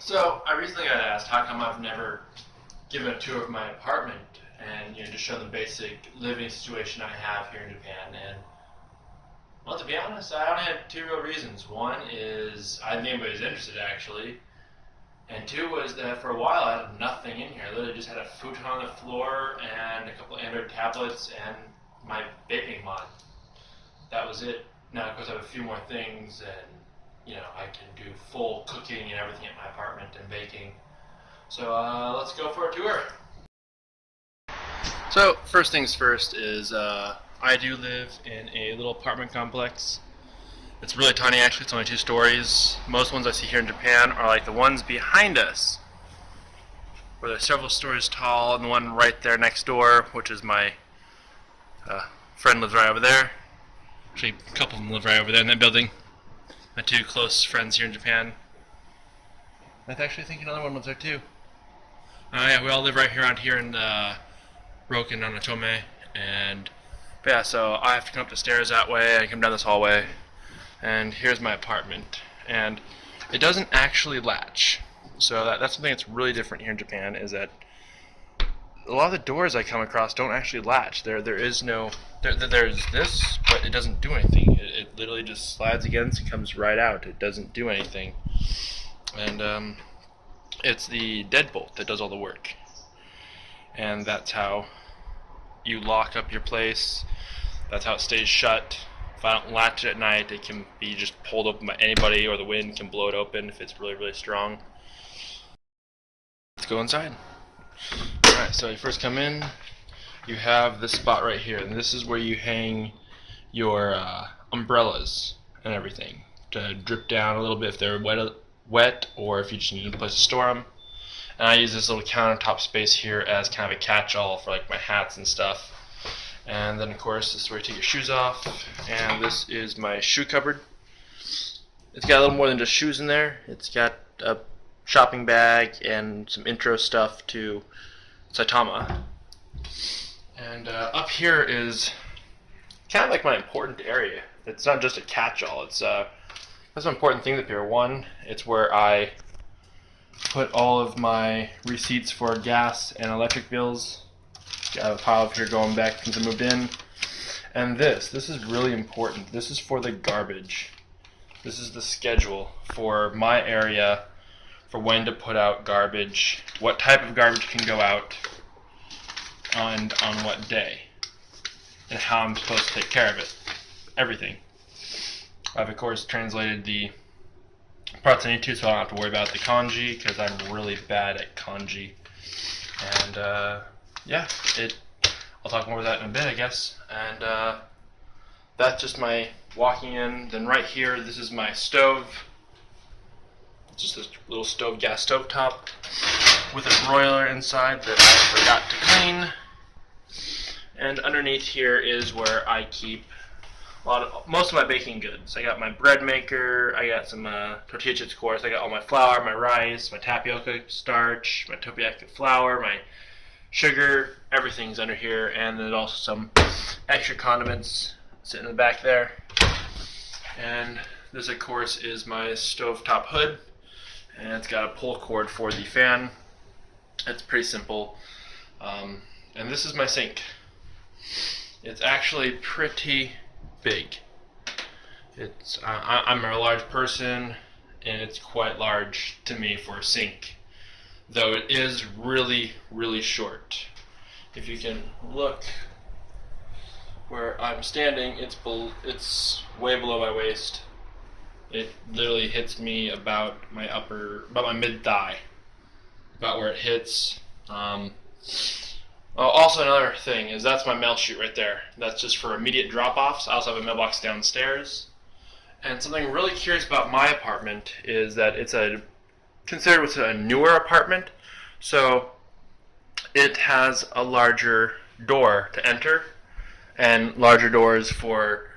So I recently got asked how come I've never given a tour of my apartment and just show the basic living situation I have here in Japan. And well, to be honest, I only had two real reasons. One is I didn't think anybody was interested actually, and two was that for a while I had nothing in here. I literally just had a futon on the floor and a couple of Android tablets and my vaping mod. That was it. Now, of course, I have a few more things, and I can do full cooking and everything at my apartment and baking. So let's go for a tour. So first things first is I do live in a little apartment complex. It's really tiny actually, it's only 2 stories. Most ones I see here in Japan are like the ones behind us, where they're several stories tall, and the one right there next door, which is my friend lives right over there. Actually, a couple of them live right over there in that building. My two close friends here in Japan. I actually think another one lives there too. Yeah, we all live right here around here in Roken on Otome, and but yeah, so I have to come up the stairs that way. I come down this hallway, and here's my apartment. And it doesn't actually latch, so that's something that's really different here in Japan. Is that a lot of the doors I come across don't actually latch. There's this, but it doesn't do anything. It literally just slides against and comes right out. It doesn't do anything, and it's the deadbolt that does all the work. And that's how you lock up your place. That's how it stays shut. If I don't latch it at night, it can be just pulled open by anybody, or the wind can blow it open if it's really, really strong. Let's go inside. Alright, so you first come in, you have this spot right here, and this is where you hang your umbrellas and everything to drip down a little bit if they're wet, or if you just need a place to store them. And I use this little countertop space here as kind of a catch-all for like my hats and stuff. And then of course this is where you take your shoes off, and this is my shoe cupboard. It's got a little more than just shoes in there. It's got a shopping bag and some intro stuff to Saitama. And up here is kind of like my important area. It's not just a catch-all. It's there's some important things up here. One, it's where I put all of my receipts for gas and electric bills. Got a pile up here going back since I moved in. And this is really important. This is for the garbage. This is the schedule for my area for when to put out garbage, what type of garbage can go out, and on what day, and how I'm supposed to take care of it. Everything. I've of course translated the parts I need to, so I don't have to worry about the kanji, because I'm really bad at kanji. And yeah, I'll talk more about that in a bit, I guess. And that's just my walking in. Then right here, this is my stove. It's just this little gas stove top with a broiler inside that I forgot to clean. And underneath here is where I keep most of my baking goods. I got my bread maker, I got some tortilla chips, of course, I got all my flour, my rice, my tapioca starch, my tapioca flour, my sugar, everything's under here, and then also some extra condiments sitting in the back there. And this, of course, is my stovetop hood, and it's got a pull cord for the fan. It's pretty simple. And this is my sink. It's actually pretty big. I'm a large person, and it's quite large to me for a sink, though it is really, really short. If you can look where I'm standing, it's way below my waist. It literally hits me about my mid thigh, about where it hits. Also, another thing is that's my mail chute right there. That's just for immediate drop-offs. I also have a mailbox downstairs. And something really curious about my apartment is that it's considered a newer apartment, so it has a larger door to enter, and larger doors for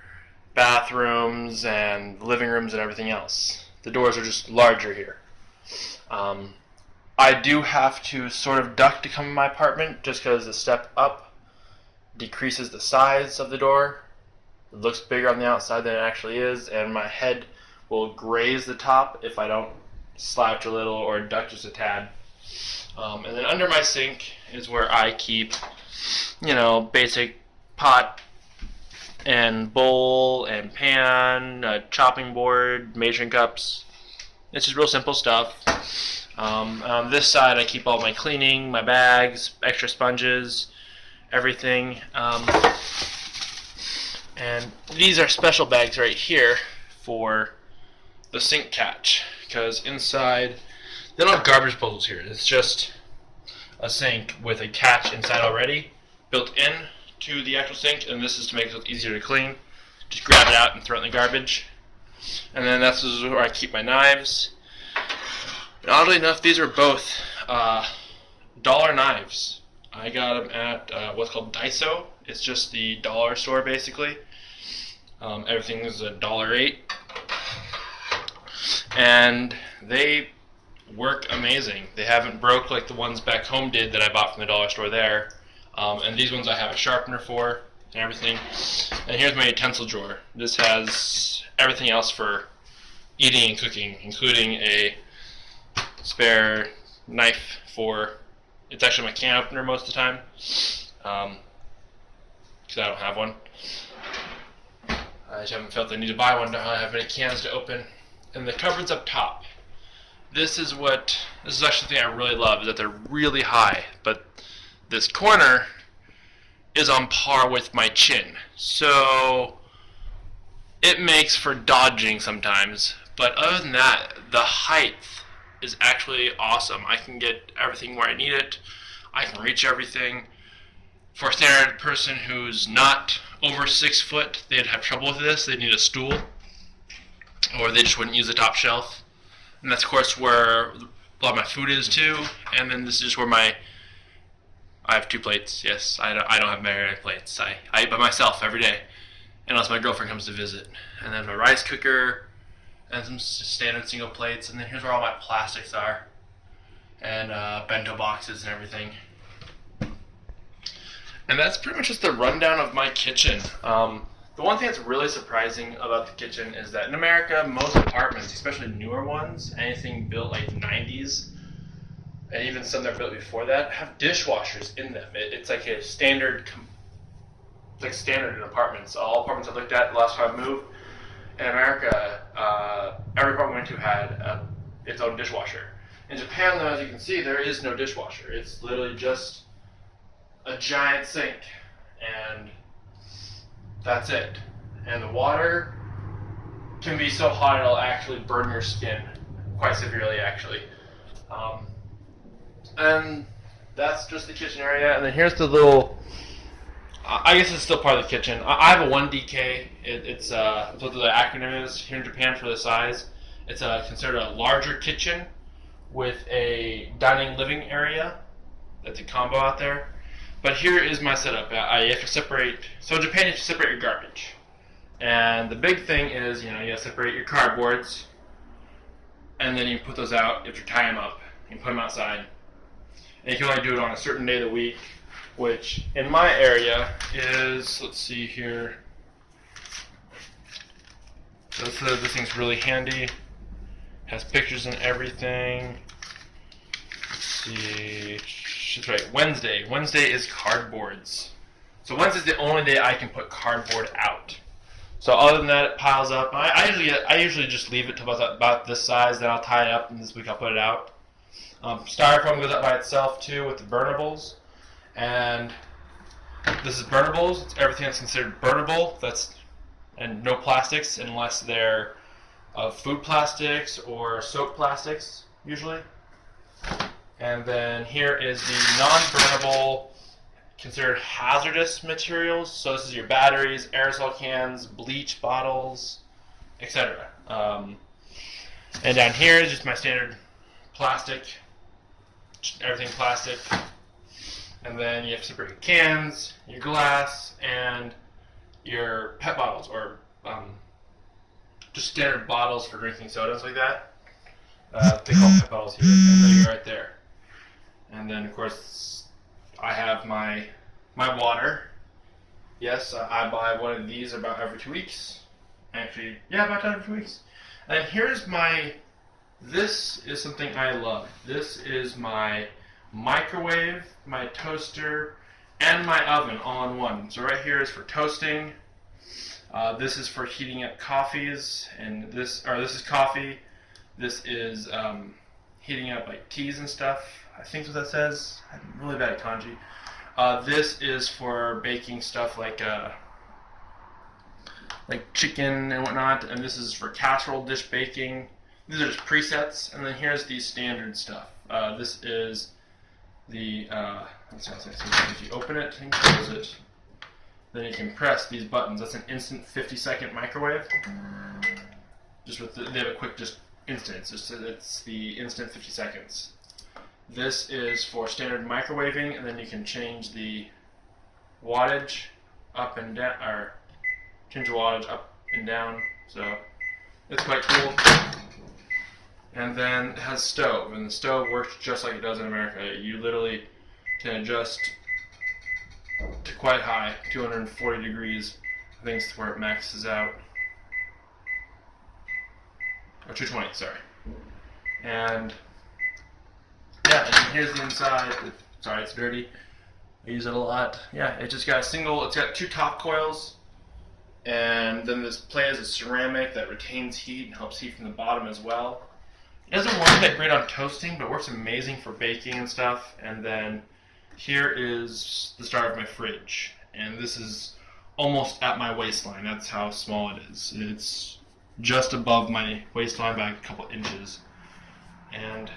bathrooms and living rooms and everything else. The doors are just larger here. I do have to sort of duck to come in my apartment just because the step up decreases the size of the door. It looks bigger on the outside than it actually is, and my head will graze the top if I don't slouch a little or duck just a tad. And then under my sink is where I keep, basic pot and bowl and pan, a chopping board, measuring cups. It's just real simple stuff. On this side I keep all my cleaning, my bags, extra sponges, everything. And these are special bags right here for the sink catch, because inside they don't have garbage disposals here. It's just a sink with a catch inside already built in to the actual sink, and this is to make it easier to clean. Just grab it out and throw it in the garbage. And then that's where I keep my knives. And oddly enough, these are both dollar knives. I got them at what's called Daiso. It's just the dollar store basically. Everything is $1.08, and they work amazing. They haven't broke like the ones back home did that I bought from the dollar store there. And these ones I have a sharpener for and everything. And here's my utensil drawer. This has everything else for eating and cooking, including a spare knife for, it's actually my can opener most of the time, because I don't have one. I just haven't felt the need to buy one. I don't have any cans to open. And the cupboards up top. This is actually the thing I really love, is that they're really high, but this corner is on par with my chin. So it makes for dodging sometimes. But other than that, the height is actually awesome. I can get everything where I need it. I can reach everything. For a standard person who's not over 6 foot, they'd have trouble with this. They'd need a stool, or they just wouldn't use the top shelf. And that's of course where a lot of my food is too. And then this is just where I have 2 plates. Yes, I don't have my plates. I eat by myself every day, unless my girlfriend comes to visit. And then my rice cooker, and some standard single plates. And then here's where all my plastics are, and bento boxes and everything. And that's pretty much just the rundown of my kitchen. The one thing that's really surprising about the kitchen is that in America, most apartments, especially newer ones, anything built like 90's, and even some that are built before that, have dishwashers in them. It's like a standard, standard in apartments. All apartments I looked at the last time I moved in America, every apartment I went to had its own dishwasher. In Japan, though, as you can see, there is no dishwasher. It's literally just a giant sink, and that's it. And the water can be so hot it'll actually burn your skin quite severely, actually. And that's just the kitchen area. And then here's the little, I guess it's still part of the kitchen. I have a 1DK. It's what the acronym is here in Japan for the size. It's considered a larger kitchen with a dining living area. That's a combo out there. But here is my setup. You have to separate. So in Japan, you have to separate your garbage. And the big thing is, you have to separate your cardboards, and then you put those out. You have to tie them up and put them outside. And you can only do it on a certain day of the week, which in my area is, let's see here. So this thing's really handy. Has pictures and everything. Let's see. That's right, Wednesday. Wednesday is cardboards. So Wednesday's the only day I can put cardboard out. So other than that, it piles up. I usually just leave it to about this size, then I'll tie it up, and this week I'll put it out. Styrofoam goes up by itself too with the burnables. And this is burnables. It's everything that's considered burnable. And no plastics unless they're food plastics or soap plastics, usually. And then here is the non-burnable, considered hazardous materials. So this is your batteries, aerosol cans, bleach bottles, etc. And down here is just my standard plastic, everything plastic. And then you have to separate your cans, your glass, and your pet bottles, or just standard bottles for drinking sodas like that. They call pet bottles here, and then you're right there. And then, of course, I have my water. Yes, I buy one of these about every 2 weeks. Actually, yeah, about every 2 weeks. And here's my This is something I love. This is my microwave, my toaster, and my oven all in one. So right here is for toasting. This is for heating up coffees, and this is coffee. This is heating up like teas and stuff. I think that's what that says. I'm really bad at kanji. This is for baking stuff like chicken and whatnot, and this is for casserole dish baking. These are just presets, and then here's the standard stuff. This is the, if you open it and close it, then you can press these buttons. That's an instant 50-second microwave. They have a quick just instant. It's the instant 50 seconds. This is for standard microwaving, and then you can change the wattage up and down, or change the wattage up and down. So it's quite cool. And then it has stove, and the stove works just like it does in America. You literally can adjust to quite high, 240 degrees. I think it's where it maxes out. Or 220, sorry. And yeah, and here's the inside. Sorry, it's dirty. I use it a lot. Yeah, it just got it's got 2 top coils. And then this plate is a ceramic that retains heat and helps heat from the bottom as well. It doesn't work that great on toasting, but it works amazing for baking and stuff. And then here is the start of my fridge. And this is almost at my waistline. That's how small it is. It's just above my waistline by a couple inches. And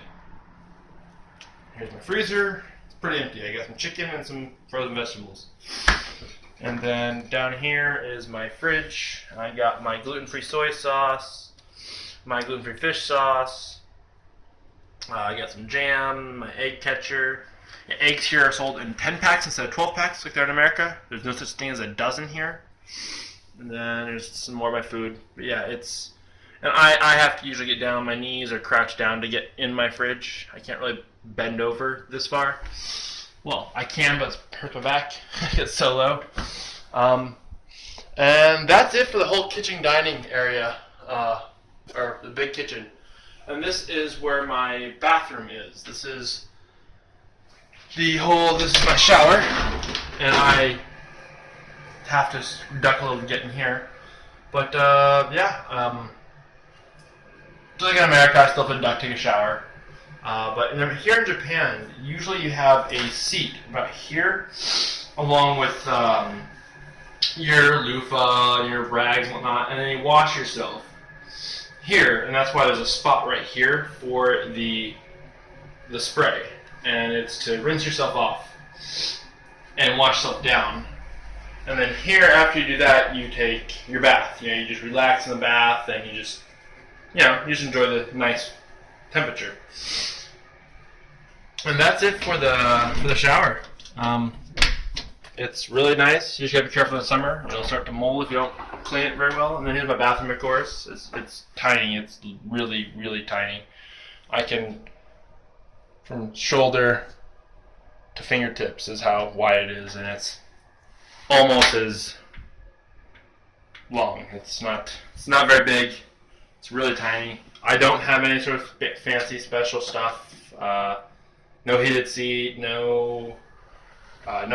here's my freezer. It's pretty empty. I got some chicken and some frozen vegetables. And then down here is my fridge. I got my gluten-free soy sauce, my gluten-free fish sauce. I got some jam, my egg catcher. Eggs here are sold in 10 packs instead of 12 packs like they're in America. There's no such thing as a dozen here. And then there's some more of my food. But yeah, and I have to usually get down on my knees or crouch down to get in my fridge. I can't really bend over this far. Well, I can, but it hurts my back. It's so low. And that's it for the whole kitchen dining area, or the big kitchen. And this is where my bathroom is. This is my shower, and I have to duck a little to get in here. But yeah, just like in America, I still have to duck, take a shower. But here in Japan, usually you have a seat about here, along with your loofah, your rags and whatnot, and then you wash yourself here, and that's why there's a spot right here for the spray, and it's to rinse yourself off and wash yourself down. And then here, after you do that, you take your bath. You just relax in the bath, and you just enjoy the nice temperature. And that's it for the shower. It's really nice. You just gotta be careful in the summer. It'll start to mold if you don't clean it very well. And then here's my bathroom, of course. It's tiny. It's really, really tiny. I can, from shoulder to fingertips is how wide it is, and it's almost as long. It's not very big. It's really tiny. I don't have any sort of fancy special stuff. No heated seat, no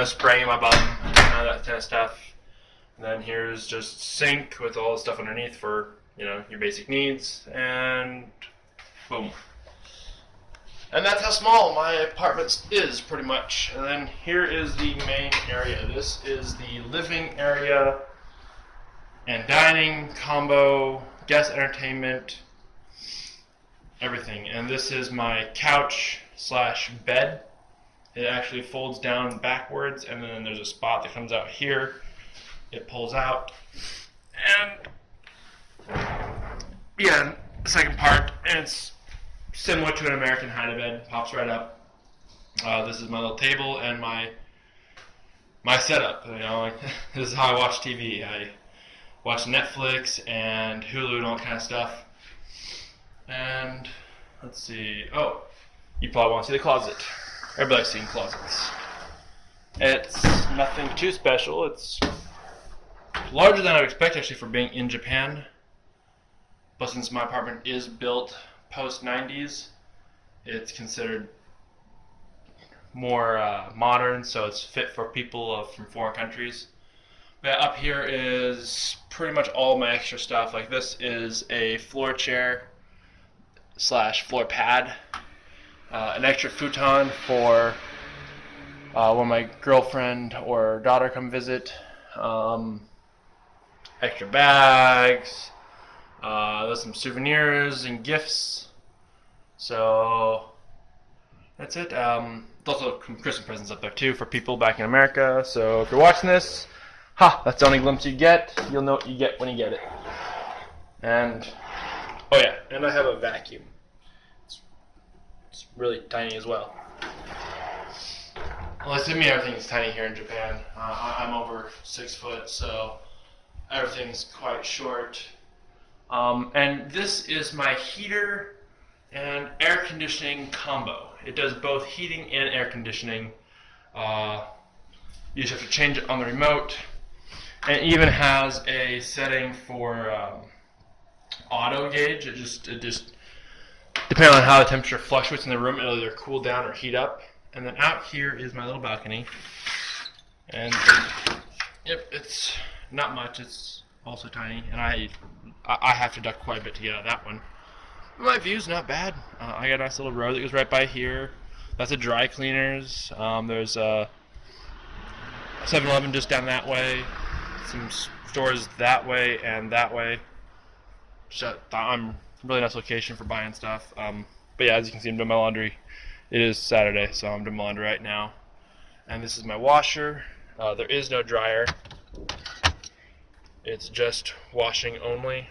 spraying my bum, none of that kind of stuff. And then here's just sink with all the stuff underneath for your basic needs, and boom. And that's how small my apartment is, pretty much. And then here is the main area. This is the living area and dining combo, guest entertainment, everything. And this is my couch / bed. It actually folds down backwards, and then there's a spot that comes out here. It pulls out, and yeah, the second part, and it's similar to an American hide-a-bed. Pops right up. This is my little table and my setup. This is how I watch TV. I watch Netflix and Hulu and all that kind of stuff. And let's see. Oh, you probably want to see the closet. Everybody likes seeing closets. It's nothing too special. It's larger than I would expect, actually, for being in Japan. But since my apartment is built post 90s. It's considered more modern, so it's fit for people from foreign countries. But up here is pretty much all my extra stuff. Like this is a floor chair slash floor pad, an extra futon for when my girlfriend or daughter come visit, extra bags, there's some souvenirs and gifts. So that's it. There's also some Christmas presents up there too for people back in America. So if you're watching this, that's the only glimpse you get. You'll know what you get when you get it. And oh yeah, and I have a vacuum. It's really tiny as well. Well, to me, everything's tiny here in Japan. I'm over 6 foot, so everything's quite short. And this is my heater and air conditioning combo. It does both heating and air conditioning. You just have to change it on the remote. And it even has a setting for auto gauge. It just depending on how the temperature fluctuates in the room, it'll either cool down or heat up. And then out here is my little balcony. And yep, it's not much. It's also tiny, and I have to duck quite a bit to get out of that one. But my view's not bad. I got a nice little road that goes right by here. That's a dry cleaners. There's a 7-Eleven just down that way. Some stores that way and that way. So I'm really nice location for buying stuff. But yeah, as you can see, I'm doing my laundry. It is Saturday, so I'm doing my laundry right now. And this is my washer. There is no dryer. It's just washing only.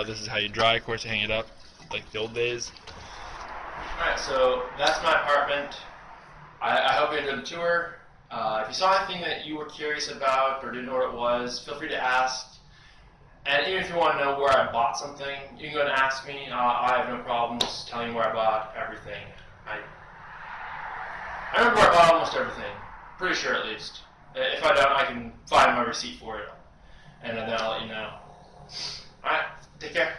This is how you dry, of course, you hang it up like the old days. Alright, so that's my apartment. I hope you enjoyed the tour. If you saw anything that you were curious about or didn't know what it was, feel free to ask. And even if you want to know where I bought something, you can go and ask me. I have no problems telling you where I bought everything. I remember where I bought almost everything. Pretty sure, at least. If I don't, I can find my receipt for it. And then I'll let you know. Alright, take care.